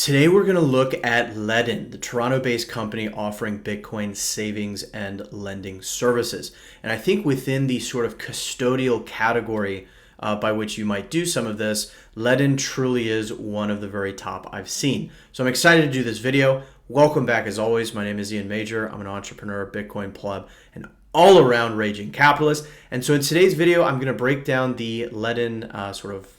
Today we're going to look at Ledn, the Toronto-based company offering Bitcoin savings and lending services. And I think within the sort of custodial category by which you might do some of this, Ledn truly is one of the very top I've seen. So I'm excited to do this video. Welcome back as always. My name is Ian Major. I'm an entrepreneur, Bitcoin pleb, and all-around raging capitalist. And so in today's video, I'm going to break down the Ledn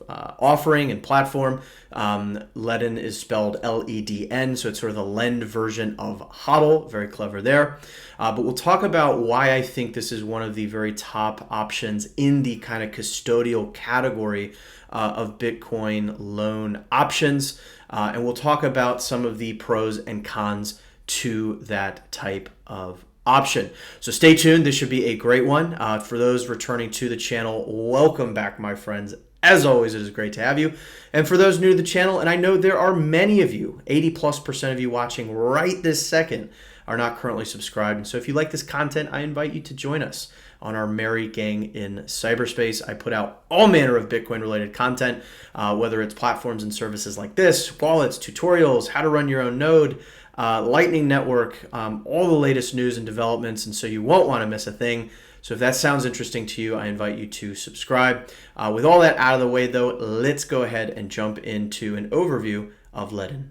offering and platform. Ledn is spelled L-E-D-N, so it's sort of the Lend version of HODL. Very clever there. But we'll talk about why I think this is one of the very top options in the kind of custodial category of Bitcoin loan options. And we'll talk about some of the pros and cons to that type of option. So stay tuned. This should be a great one. For those returning to the channel, welcome back, my friends. As always, it is great to have you. And for those new to the channel, and I know there are many of you, 80+% of you watching right this second, are not currently subscribed. And so if you like this content, I invite you to join us on our merry gang in cyberspace. I put out all manner of Bitcoin related content, whether it's platforms and services like this, wallets, tutorials, how to run your own node, Lightning Network, all the latest news and developments, and so you won't want to miss a thing. So if that sounds interesting to you, I invite you to subscribe. With all that out of the way though, let's go ahead and jump into an overview of Ledn.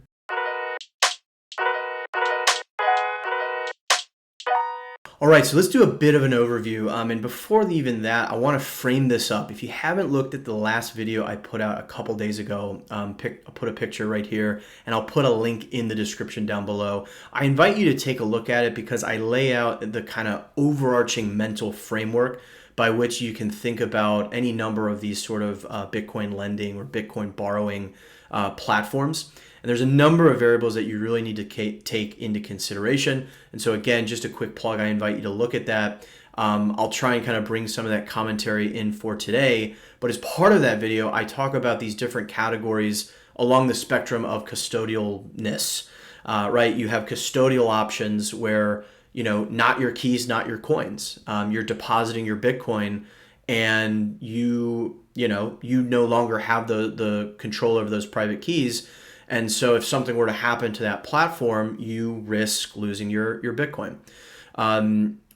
All right, so let's do a bit of an overview. And before even that, I want to frame this up. If you haven't looked at the last video I put out a couple days ago, I'll put a picture right here, and I'll put a link in the description down below. I invite you to take a look at it because I lay out the kind of overarching mental framework by which you can think about any number of these sort of Bitcoin lending or Bitcoin borrowing platforms. And there's a number of variables that you really need to take into consideration. And so again, just a quick plug, I invite you to look at that. I'll try and kind of bring some of that commentary in for today. But as part of that video, I talk about these different categories along the spectrum of custodialness, right? You have custodial options where, not your keys, not your coins. You're depositing your Bitcoin and you no longer have the control over those private keys. And so if something were to happen to that platform, you risk losing your Bitcoin.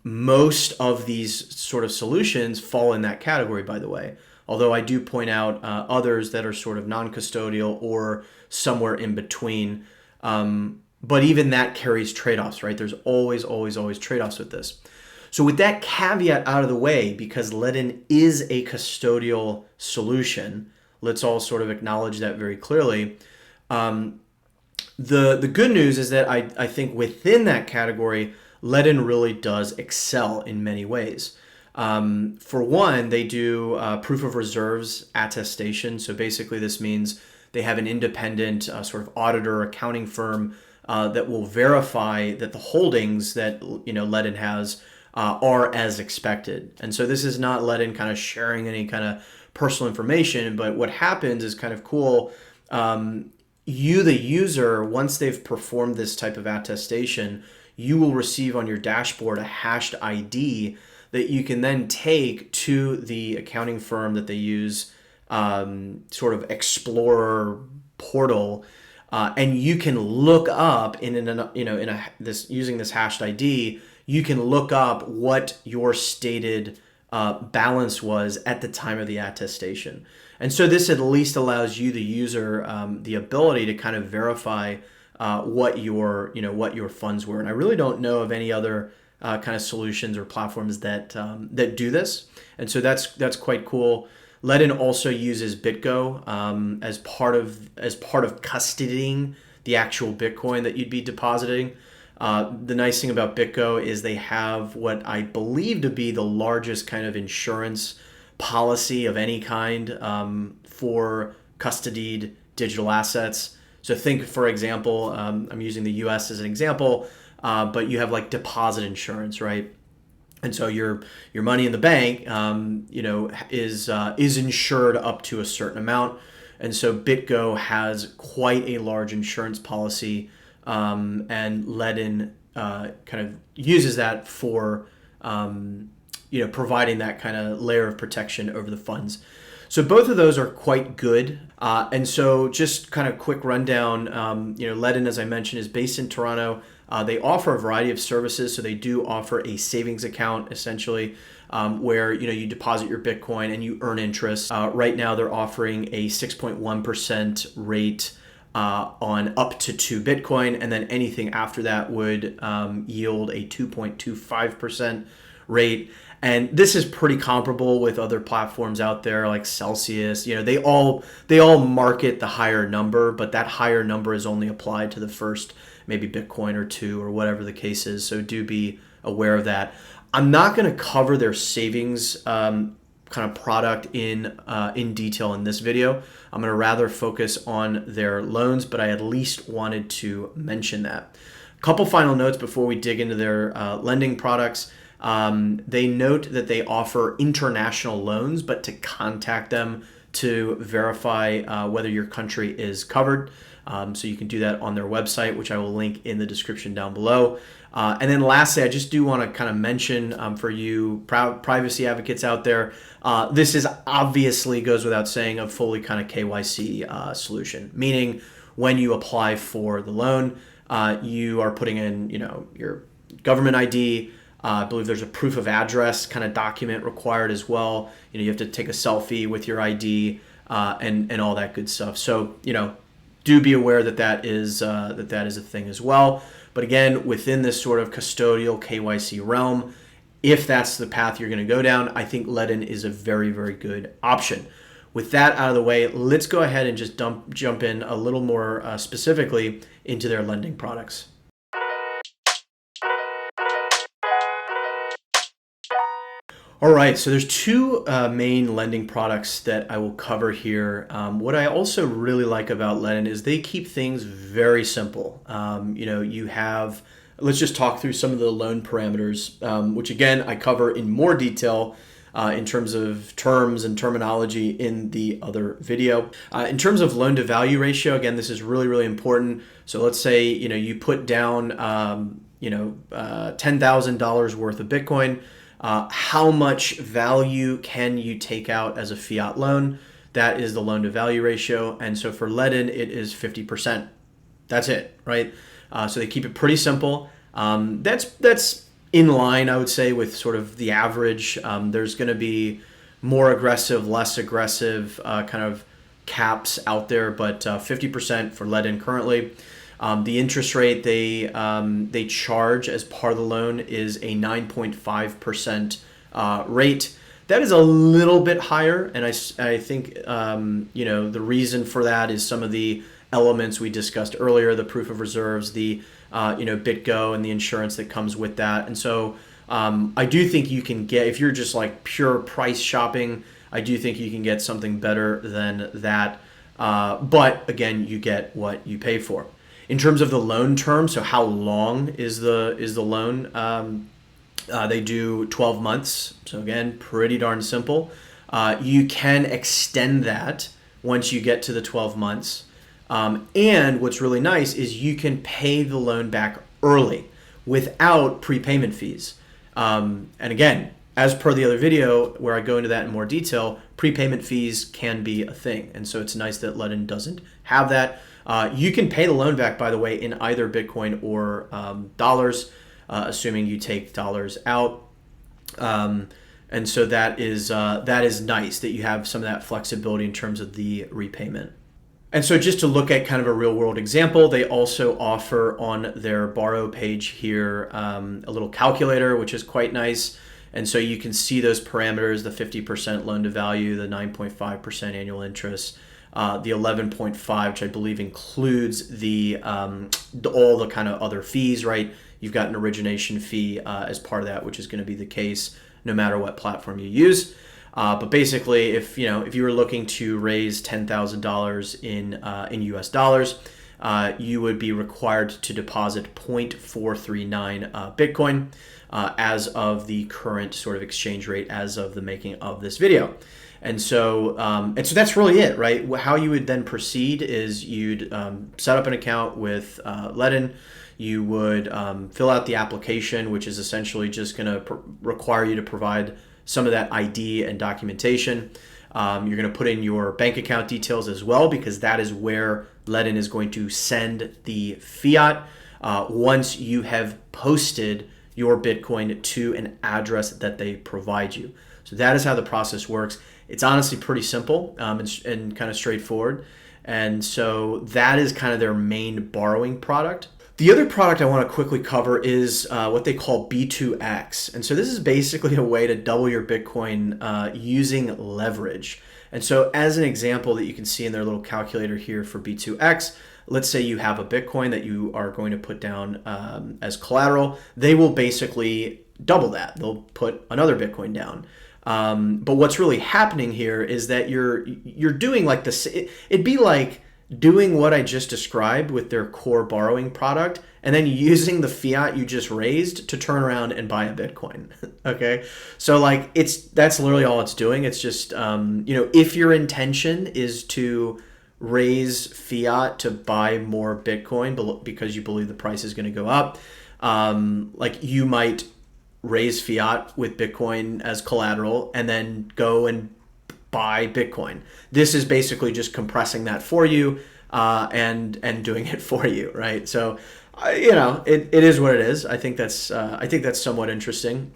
Most of these sort of solutions fall in that category, by the way, although I do point out others that are sort of non-custodial or somewhere in between. But even that carries trade-offs, right? There's always trade-offs with this. So with that caveat out of the way, because Ledn is a custodial solution, let's all sort of acknowledge that very clearly. The good news is that I think within that category, Ledn really does excel in many ways. For one, they do proof of reserves attestation. So basically this means they have an independent sort of auditor accounting firm that will verify that the holdings that Ledn has are as expected. And so this is not Ledn kind of sharing any kind of personal information, but what happens is kind of cool. You, the user, once they've performed this type of attestation, you will receive on your dashboard a hashed ID that you can then take to the accounting firm that they use, sort of Explorer portal, and you can look up using this hashed ID, you can look up what your stated balance was at the time of the attestation. And so this at least allows you, the user, the ability to kind of verify what your funds were. And I really don't know of any other kind of solutions or platforms that do this. And so that's quite cool. Ledn also uses BitGo as part of custodying the actual Bitcoin that you'd be depositing. The nice thing about BitGo is they have what I believe to be the largest kind of insurance policy of any kind for custodied digital assets. So think, for example, I'm using the US as an example, but you have like deposit insurance, right? And so your money in the bank, is insured up to a certain amount. And so BitGo has quite a large insurance policy, and Ledn kind of uses that for providing that kind of layer of protection over the funds. So both of those are quite good. And so just kind of quick rundown, Ledn, as I mentioned, is based in Toronto. They offer a variety of services. So they do offer a savings account, essentially, where you deposit your Bitcoin and you earn interest. Right now, they're offering a 6.1% rate on up to 2 Bitcoin, and then anything after that would yield a 2.25% rate. And this is pretty comparable with other platforms out there like Celsius. They all market the higher number, but that higher number is only applied to the first maybe Bitcoin or 2 or whatever the case is. So do be aware of that. I'm not going to cover their savings kind of product in detail in this video. I'm going to rather focus on their loans, but I at least wanted to mention that. A couple final notes before we dig into their lending products. They note that they offer international loans, but to contact them to verify whether your country is covered. So you can do that on their website, which I will link in the description down below. And then lastly, I just do want to kind of mention for you privacy advocates out there, this is obviously, goes without saying, a fully kind of KYC solution, meaning when you apply for the loan, you are putting in your government ID. I believe there's a proof of address kind of document required as well. You have to take a selfie with your ID and all that good stuff. So do be aware that is a thing as well. But again, within this sort of custodial KYC realm, if that's the path you're going to go down, I think Ledn is a very, very good option. With that out of the way, let's go ahead and just jump in a little more specifically into their lending products. All right, so there's two main lending products that I will cover here. What I also really like about Ledn is they keep things very simple. You have, let's just talk through some of the loan parameters, which again, I cover in more detail in terms of terms and terminology in the other video. In terms of loan to value ratio, again, this is really, really important. So let's say, you put down, $10,000 worth of Bitcoin. How much value can you take out as a fiat loan? That is the loan to value ratio. And so for Ledn, it is 50%. That's it, right? So they keep it pretty simple. That's in line, I would say, with sort of the average. There's going to be more aggressive, less aggressive kind of caps out there, but 50% for Ledn currently. The interest rate they charge as part of the loan is a 9.5% rate. That is a little bit higher, and I think the reason for that is some of the elements we discussed earlier, the proof of reserves, the BitGo, and the insurance that comes with that. And so I do think you can get, if you're just like pure price shopping, I do think you can get something better than that. But again, you get what you pay for. In terms of the loan term, so how long is the loan? They do 12 months. So again, pretty darn simple. You can extend that once you get to the 12 months. And what's really nice is you can pay the loan back early without prepayment fees. And again, as per the other video where I go into that in more detail, prepayment fees can be a thing. And so it's nice that Ledn doesn't have that. You can pay the loan back, by the way, in either Bitcoin or dollars, assuming you take dollars out. And so that is nice that you have some of that flexibility in terms of the repayment. And so just to look at kind of a real world example, they also offer on their borrow page here a little calculator, which is quite nice. And so you can see those parameters, the 50% loan to value, the 9.5% annual interest, the 11.5, which I believe includes all the kind of other fees, right? You've got an origination fee as part of that, which is going to be the case no matter what platform you use. But basically, if you were looking to raise $10,000 in US dollars, you would be required to deposit 0.439 Bitcoin as of the current sort of exchange rate as of the making of this video. And so that's really it, right? How you would then proceed is you'd set up an account with Ledn. You would fill out the application, which is essentially just going to require you to provide some of that ID and documentation. You're going to put in your bank account details as well, because that is where Ledn is going to send the fiat once you have posted your Bitcoin to an address that they provide you. So that is how the process works. It's honestly pretty simple and kind of straightforward. And so that is kind of their main borrowing product. The other product I want to quickly cover is what they call B2X. And so this is basically a way to double your Bitcoin using leverage. And so as an example that you can see in their little calculator here for B2X, let's say you have a Bitcoin that you are going to put down as collateral. They will basically double that. They'll put another Bitcoin down. But what's really happening here is that you're doing like this. It'd be like doing what I just described with their core borrowing product, and then using the fiat you just raised to turn around and buy a Bitcoin. Okay, so like that's literally all it's doing. It's just if your intention is to raise fiat to buy more Bitcoin because you believe the price is going to go up, like you might raise fiat with Bitcoin as collateral and then go and buy Bitcoin. This is basically just compressing that for you and doing it for you, right? So it is what it is. I think that's somewhat interesting.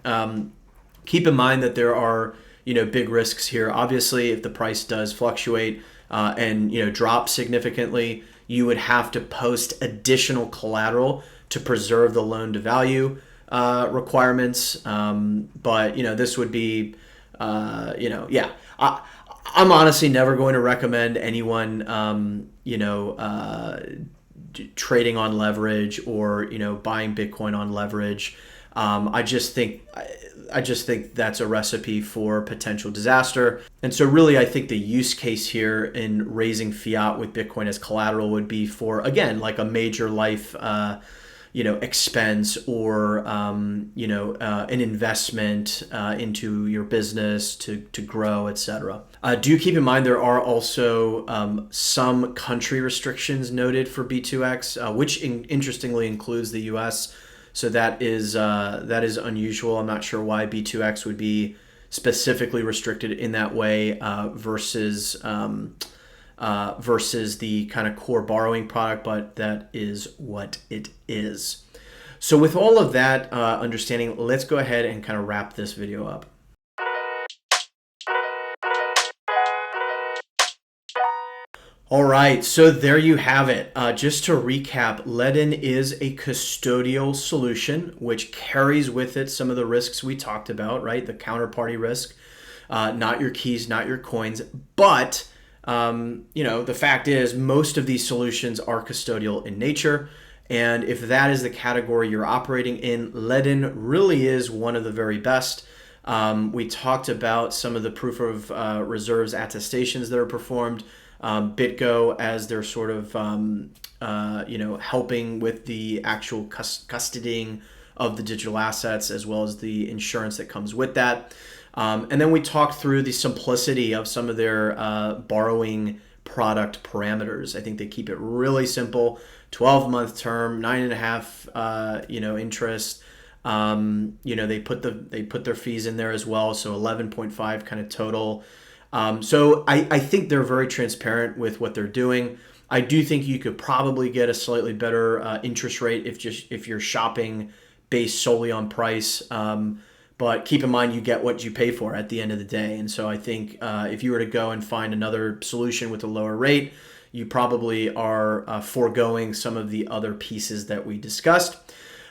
Keep in mind that there are big risks here. Obviously, if the price does fluctuate and drop significantly, you would have to post additional collateral to preserve the loan to value requirements. But this would be I'm honestly never going to recommend anyone trading on leverage or buying Bitcoin on leverage. I just think that's a recipe for potential disaster. And so really, I think the use case here in raising fiat with Bitcoin as collateral would be for, again, like a major life expense or an investment into your business to grow, etc. Do keep in mind there are also some country restrictions noted for B2X, which interestingly includes the U.S. So that is unusual. I'm not sure why B2X would be specifically restricted in that way versus the kind of core borrowing product, but that is what it is. So with all of that understanding, let's go ahead and kind of wrap this video up. All right, so there you have it. Just to recap, Ledn is a custodial solution which carries with it some of the risks we talked about, right? The counterparty risk, not your keys, not your coins, but the fact is most of these solutions are custodial in nature. And if that is the category you're operating in, Ledn really is one of the very best. We talked about some of the proof of reserves attestations that are performed. BitGo as they're sort of, helping with the actual custodying of the digital assets as well as the insurance that comes with that. And then we talked through the simplicity of some of their borrowing product parameters. I think they keep it really simple, 12-month term, 9.5, interest. They put their fees in there as well, so 11.5 kind of total. So I think they're very transparent with what they're doing. I do think you could probably get a slightly better interest rate if you're shopping based solely on price. But keep in mind, you get what you pay for at the end of the day. And so I think if you were to go and find another solution with a lower rate, you probably are foregoing some of the other pieces that we discussed.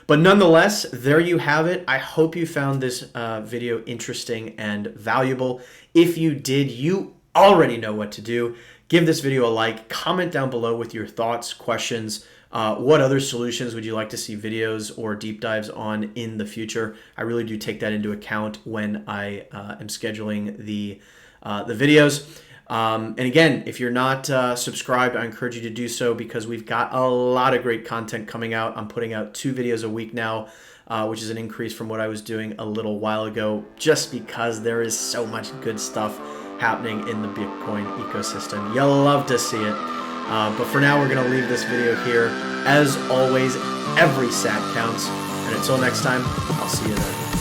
But nonetheless, there you have it. I hope you found this video interesting and valuable. If you did, you already know what to do. Give this video a like, comment down below with your thoughts, questions. What other solutions would you like to see videos or deep dives on in the future? I really do take that into account when I am scheduling the videos. And again, if you're not subscribed, I encourage you to do so because we've got a lot of great content coming out. I'm putting out 2 videos a week now, which is an increase from what I was doing a little while ago, just because there is so much good stuff happening in the Bitcoin ecosystem. You'll love to see it. But for now, we're going to leave this video here. As always, every sat counts. And until next time, I'll see you then.